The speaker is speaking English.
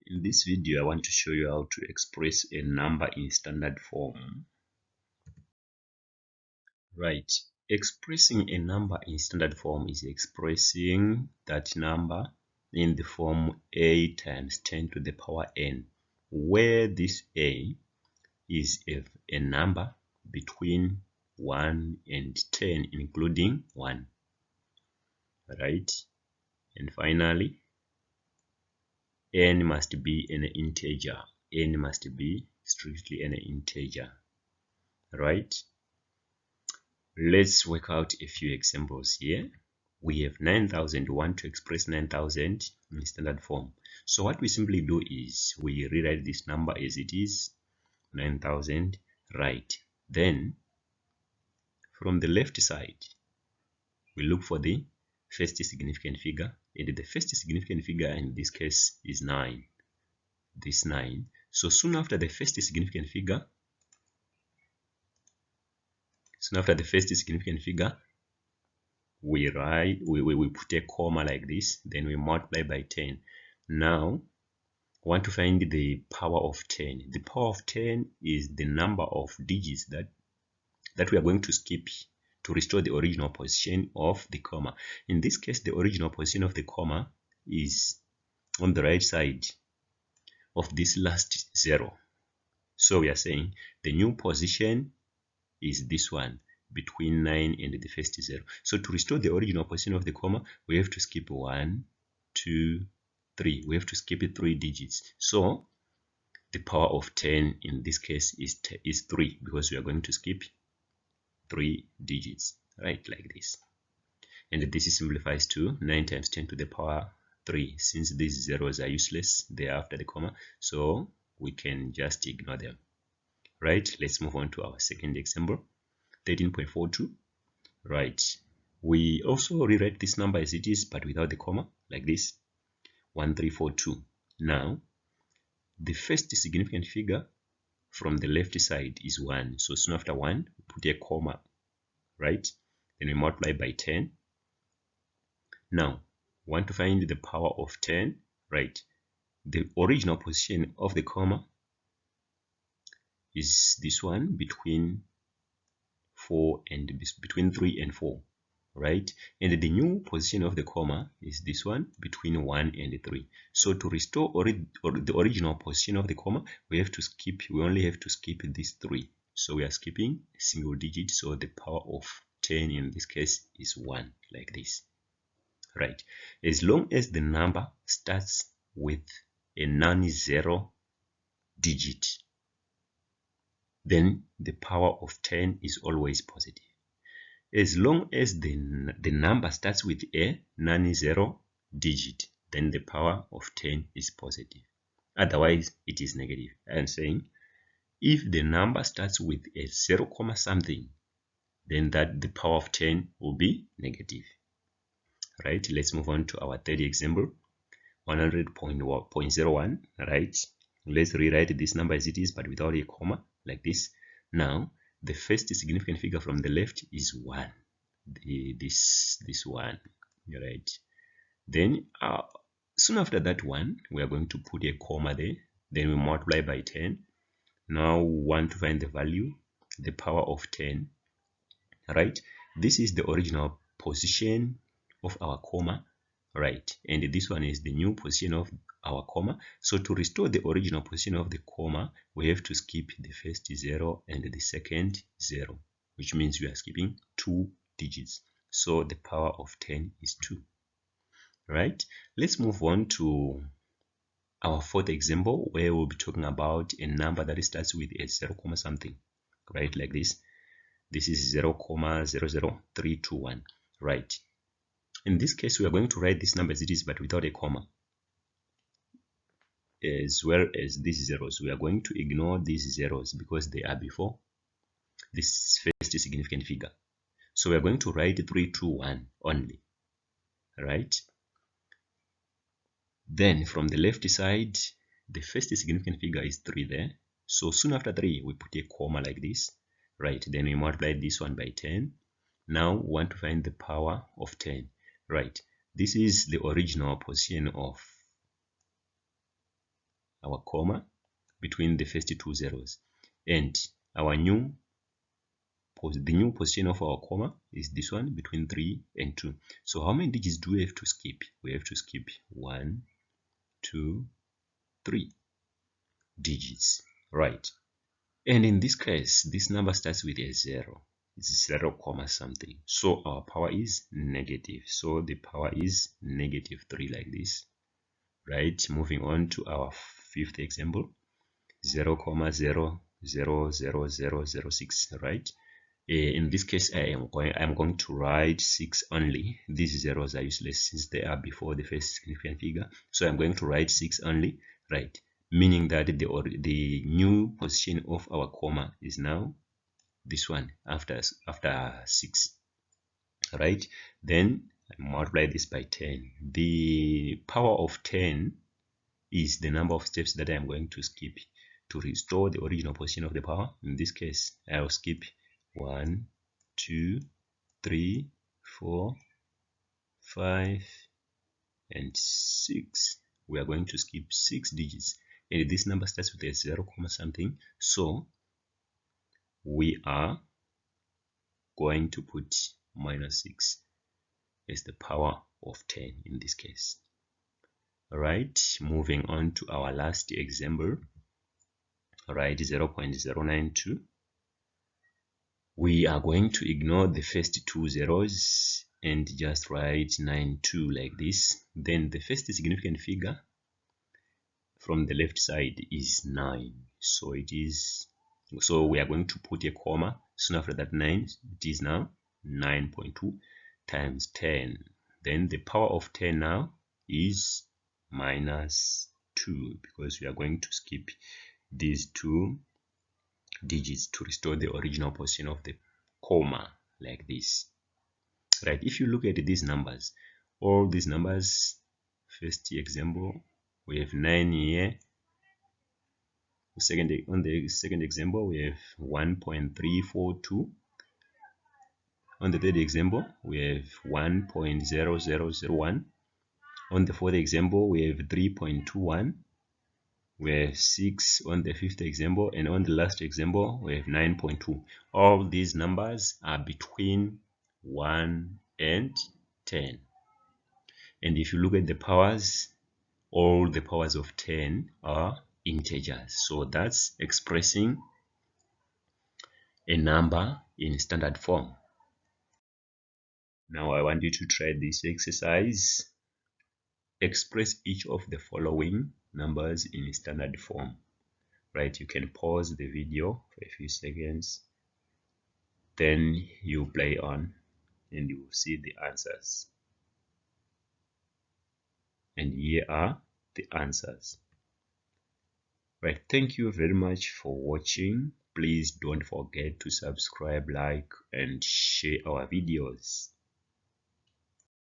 In this video, I want to show you how to express a number in standard form. Right, expressing a number in standard form is expressing that number in the form a times 10 to the power n, where this a is a number between 1 and 10, including 1. Right, and finally, n must be an integer. N must be strictly an integer. Right, let's work out a few examples here. We have 9,000. We want to express 9,000 in standard form. So what we simply do is we rewrite this number as it is, 9,000. Right, then from the left side we look for the first significant figure, and the first significant figure in this case is 9. This 9. So soon after the first significant figure, we put a comma like this, then we multiply by 10. Now I want to find the power of 10. The power of 10 is the number of digits that we are going to skip to restore the original position of the comma. In this case, the original position of the comma is on the right side of this last 0. So we are saying the new position is this one, between 9 and the first 0. So to restore the original position of the comma, we have to skip 1, 2, 3. We have to skip 3 digits. So the power of 10 in this case is 3, because we are going to skip 3 digits, right, like this. And this simplifies to 9 times 10 to the power 3. Since these zeros are useless, they are after the comma, so we can just ignore them. Right, let's move on to our second example, 13.42. Right, we also rewrite this number as it is, but without the comma, like this, 1342. Now the first significant figure from the left side is 1. So soon after 1, we put a comma, right? Then we multiply by 10. Now we want to find the power of 10, right? The original position of the comma is this one, between 3 and 4, right? And the new position of the comma is this one, between 1 and 3. So to restore the original position of the comma, we only have to skip these 3. So we are skipping a single digit, so the power of 10 in this case is 1, like this. Right, as long as the number starts with a non-zero digit, then the power of 10 is always positive. As long as the number starts with a non-zero digit, then the power of 10 is positive. Otherwise, it is negative. I am saying if the number starts with a 0, something, then the power of 10 will be negative. Right, let's move on to our third example, 100.01. Right, let's rewrite this number as it is, but without a comma, like this. Now the first significant figure from the left is 1, this 1, right? Then soon after that 1, we are going to put a comma there, then we multiply by 10. Now we want to find the value, the power of 10, right? This is the original position of our comma, right? And this one is the new position of our comma. So to restore the original position of the comma, we have to skip the first 0 and the second 0, which means we are skipping 2 digits. So the power of 10 is 2. Right, let's move on to our fourth example, where we'll be talking about a number that starts with a 0, something, right, like this. This is 0,00321. Right, in this case we are going to write this number as it is, but without a comma, as well as these zeros. We are going to ignore these zeros because they are before this first significant figure. So we are going to write 321 only, right? Then from the left side, the first significant figure is 3 there. So soon after 3, we put a comma like this, right? Then we multiply this one by 10. Now we want to find the power of 10, right? This is the original position of our comma between the first two zeros, and our new the new position of our comma is this one between 3 and 2. So how many digits do we have to skip? We have to skip 1, 2, 3 digits, right? And in this case, this number starts with a 0. It's 0 comma something. So our power is negative. So the power is negative 3 like this, right? Moving on to our fifth example, 0 comma 0 0 0 0 0 6, right? In this case, I'm going to write 6 only. These zeros are useless since they are before the first significant figure. So I'm going to write 6 only, right? Meaning that the new position of our comma is now this one after 6, right? Then I multiply this by 10. The power of 10 is the number of steps that I'm going to skip to restore the original position of the power. In this case, I'll skip 1, 2, 3, 4, 5, and 6. We are going to skip 6 digits, and this number starts with a 0 comma something. So we are going to put minus 6 as the power of 10 in this case. Alright, moving on to our last example. Alright, 0.092. We are going to ignore the first two zeros and just write 92 like this. Then the first significant figure from the left side is 9. So we are going to put a comma soon after that 9. It is now 9.2 times 10. Then the power of 10 now is minus 2, because we are going to skip these 2 digits to restore the original position of the comma like this, right? If you look at these numbers, all these numbers, first example we have 9 here, on the second example we have 1.342, on the third example we have 1.0001, on the fourth example we have 3.21, we have 6 on the fifth example, and on the last example we have 9.2. All these numbers are between 1 and 10. And if you look at the powers, all the powers of 10 are integers. So that's expressing a number in standard form. Now I want you to try this exercise. Express each of the following numbers in standard form. Right, you can pause the video for a few seconds, then you play on and you will see the answers. And here are the answers. Right, thank you very much for watching. Please don't forget to subscribe, like, and share our videos.